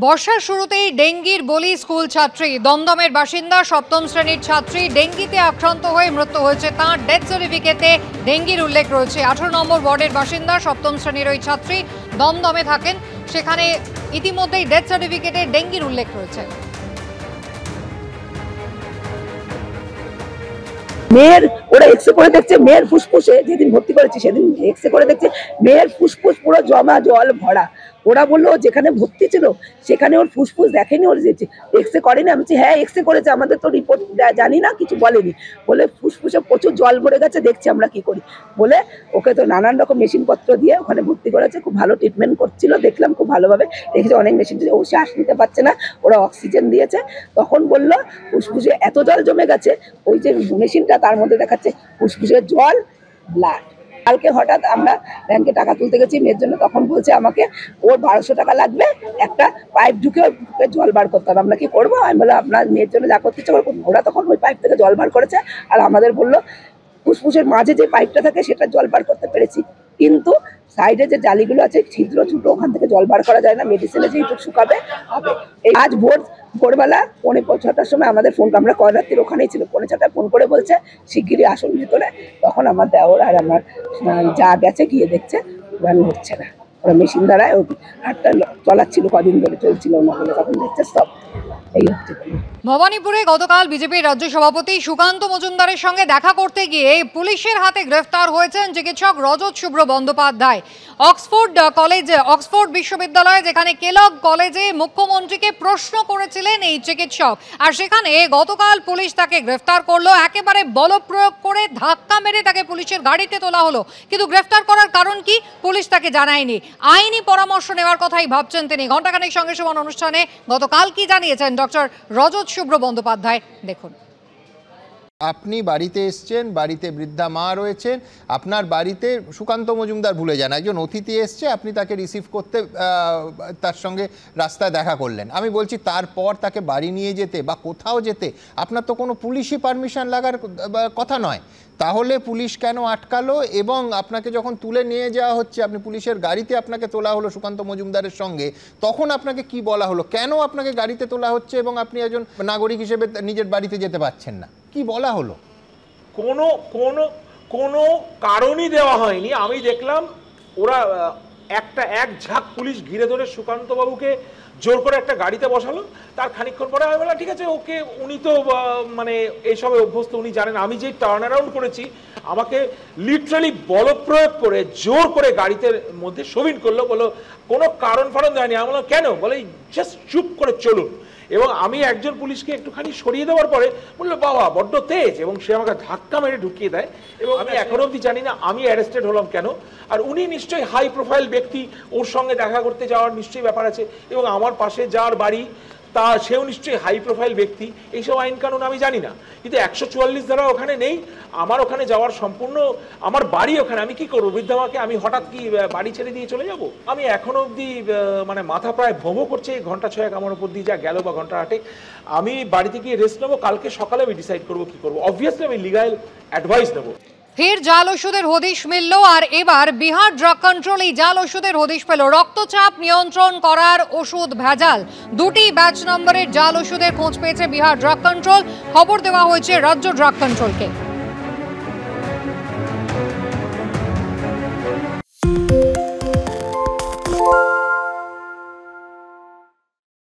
বর্ষার শুরুতেই ডেঙ্গির বলি স্কুল ছাত্রী। দমদমের বাসিন্দা সপ্তম শ্রেণীর ছাত্রী ডেঙ্গিতে আক্রান্ত হয়ে মৃত্যু হয়েছে। তাঁর ডেথ সার্টিফিকেটে ডেঙ্গির উল্লেখ রয়েছে। 18 নম্বর ওয়ার্ডের বাসিন্দা সপ্তম শ্রেণীর ওই ছাত্রী দমদমে থাকেন। সেখানে ইতিমধ্যেই ডেথ সার্টিফিকেটে ডেঙ্গির উল্লেখ রয়েছে। মেয়ের ওরা এক্সরে করে দেখছে, মেয়ের ফুসফুসে যেদিন ভর্তি করেছি সেদিন এক্সরে করে দেখছে মেয়ের ফুসফুস পুরো জমা জল ভরা। ওরা বললো যেখানে ভর্তি ছিল সেখানে ওর ফুসফুস দেখেনি, ওর এক্সরে করেনি। আমি বলছি হ্যাঁ এক্সরে করেছে, আমাদের তো রিপোর্ট জানি না, কিছু বলেনি। বলে ফুসফুসে প্রচুর জল ভরে গেছে, দেখছি আমরা কি করি। বলে ওকে তো নানান রকম মেশিনপত্র দিয়ে ওখানে ভর্তি করেছে। খুব ভালো ট্রিটমেন্ট করছিল, দেখলাম খুব ভালোভাবে দেখেছি। অনেক মেশিন, ও শ্বাস নিতে পারছে না, ওরা অক্সিজেন দিয়েছে। তখন বললো ফুসফুসে এত জল জমে গেছে, ওই যে মেশিনটা তার মধ্যে দেখাচ্ছে ফুসফুসের জল, ব্লাড। কালকে হঠাৎ আমরা ব্যাংকে টাকা তুলতে গেছি মেয়ের জন্য, তখন বলছে আমাকে ওর 1200 টাকা লাগবে, একটা পাইপ ঢুকে জল বার করতে হবে। আমরা কি করবো? আমি বললাম আপনার মেয়ের জন্য যা করতে ইচ্ছে করবো। ওরা তখন ওই পাইপ থেকে জল বার করেছে, আর আমাদের বললো ফুসফুসের মাঝে যে পাইপটা থাকে সেটা জল বার করতে পেরেছি, কিন্তু সাইডে যে জালিগুলো আছে ছিদ্র ছোট, ওখান থেকে জল বার করা যায় না। মেডিসিনে যেটুকু শুকাবে হবে। এই আজ ভোরবেলা 5:45টার সময় আমাদের ফোন, আমরা কয়রাত্রির ওখানেই ছিল, 5:45টায় ফোন করে বলছে শিগগিরই আসুন ভিতরে। তখন আমার দেওর আর আমার যা গেছে, গিয়ে দেখছে ওখানে হচ্ছে না, ওরা মেশিন দ্বারায় হাটটা চলাচ্ছিল, কদিন ধরে চলছিল না বলে, তখন দেখছে সব এই হচ্ছে। ভবানীপুরে গতকাল বিজেপির রাজ্য সভাপতি সুকান্ত মজুমদারের সঙ্গে দেখা করতে গিয়ে পুলিশের হাতে গ্রেফতার হয়েছেন চিকিৎসক রজত শুভ্র বন্দ্যোপাধ্যায়। অক্সফোর্ড বিশ্ববিদ্যালয়ে, যেখানে কেলগ কলেজে মুখ্যমন্ত্রীকে প্রশ্ন করেছিলেন এই চিকিৎসক, আর সেখানে গতকাল পুলিশ তাকে গ্রেফতার করলো। একেবারে বলপ্রয়োগ করে ধাক্কা মেরে তাকে পুলিশের গাড়িতে তোলা হলো, কিন্তু গ্রেফতার করার কারণ কি পুলিশ তাকে জানায়নি। আইনি পরামর্শ নেওয়ার কথাই ভাবছেন তিনি। ঘণ্টাখানেক সঙ্গে সমান অনুষ্ঠানে গতকাল কি জানিয়েছেন ডক্টর রজত শুভ্র বন্দ্যোপাধ্যায়, দেখুন। আপনি বাড়িতে এসছেন, বাড়িতে বৃদ্ধা মা রয়েছেন, আপনার বাড়িতে সুকান্ত মজুমদার ভুলে যান, একজন অতিথি এসছে, আপনি তাকে রিসিভ করতে তার সঙ্গে রাস্তায় দেখা করলেন। আমি বলছি তারপর তাকে বাড়ি নিয়ে যেতে বা কোথাও যেতে আপনার তো কোনো পুলিশি পারমিশন লাগার কথা নয়। তাহলে পুলিশ কেন আটকালো? এবং আপনাকে যখন তুলে নিয়ে যাওয়া হচ্ছে, আপনি পুলিশের গাড়িতে আপনাকে তোলা হলো সুকান্ত মজুমদারের সঙ্গে, তখন আপনাকে কি বলা হলো? কেন আপনাকে গাড়িতে তোলা হচ্ছে এবং আপনি একজন নাগরিক হিসেবে নিজের বাড়িতে যেতে পারছেন না? কি বলা হলো? কোনো কারণই দেওয়া হয়নি। আমি দেখলাম ওরা এক ঝাঁক পুলিশ ঘিরে ধরে সুকান্ত বাবুকে জোর করে একটা গাড়িতে বসালো। তার খানিকক্ষণ পরে আমি বললাম ঠিক আছে, ওকে, উনি তো মানে এইসবে অভ্যস্ত, উনি জানেন। আমি যে টার্ন অ্যারাউন্ড করেছি, আমাকে লিটারালি বলপ্রয়োগ করে জোর করে গাড়িতে মধ্যে শোভিন করলো, বললো কোনো কারণ ফারণ দেয়নি। আমি বললাম কেন? বলে জাস্ট চুপ করে চলুন। এবং আমি একজন পুলিশকে একটুখানি সরিয়ে দেওয়ার পরে বললো বাবা বড্ড তেজ, এবং সে আমাকে ধাক্কা মেরে ঢুকিয়ে দেয়। এবং আমি এখনো অবধি জানি না আমি অ্যারেস্টেড হলাম কেন। আর উনি নিশ্চয়ই হাই প্রোফাইল ব্যক্তি, ওর সঙ্গে দেখা করতে যাওয়ার নিশ্চয়ই ব্যাপার আছে। এবং আমার পাশে যার বাড়ি তা সেও নিশ্চয়ই হাই প্রোফাইল ব্যক্তি। এইসব আইন কানুন আমি জানি না, কিন্তু 144 ধারা ওখানে নেই। আমার ওখানে যাওয়ার সম্পূর্ণ, আমার বাড়ি ওখানে, আমি কি করবো বৃদ্ধামাকে? আমি হঠাৎ কি বাড়ি ছেড়ে দিয়ে চলে যাব? আমি এখনো অবধি মানে মাথা প্রায় ভোঁ করছে। ঘন্টা 6 আমার উপর দিয়ে যা গেল, বা ঘন্টা 8। আমি বাড়িতে গিয়ে রেস্ট নেবো, কালকে সকালে আমি ডিসাইড করবো কি করবো। অবভিয়াসলি আমি লিগাল অ্যাডভাইস নেবো। ফের জাল ওষুধের হদিশ মিলল, আর এবার বিহার ড্রাগ কন্ট্রোল এই জাল ওষুধের হদিশ পেল। রক্তচাপ নিয়ন্ত্রণ করার ওষুধ ভেজাল, 2টি ব্যাচ নম্বরের জাল ওষুধের খোঁজ পেয়েছে বিহার ড্রাগ কন্ট্রোল। খবর দেওয়া হয়েছে রাজ্য ড্রাগ কন্ট্রোলকে।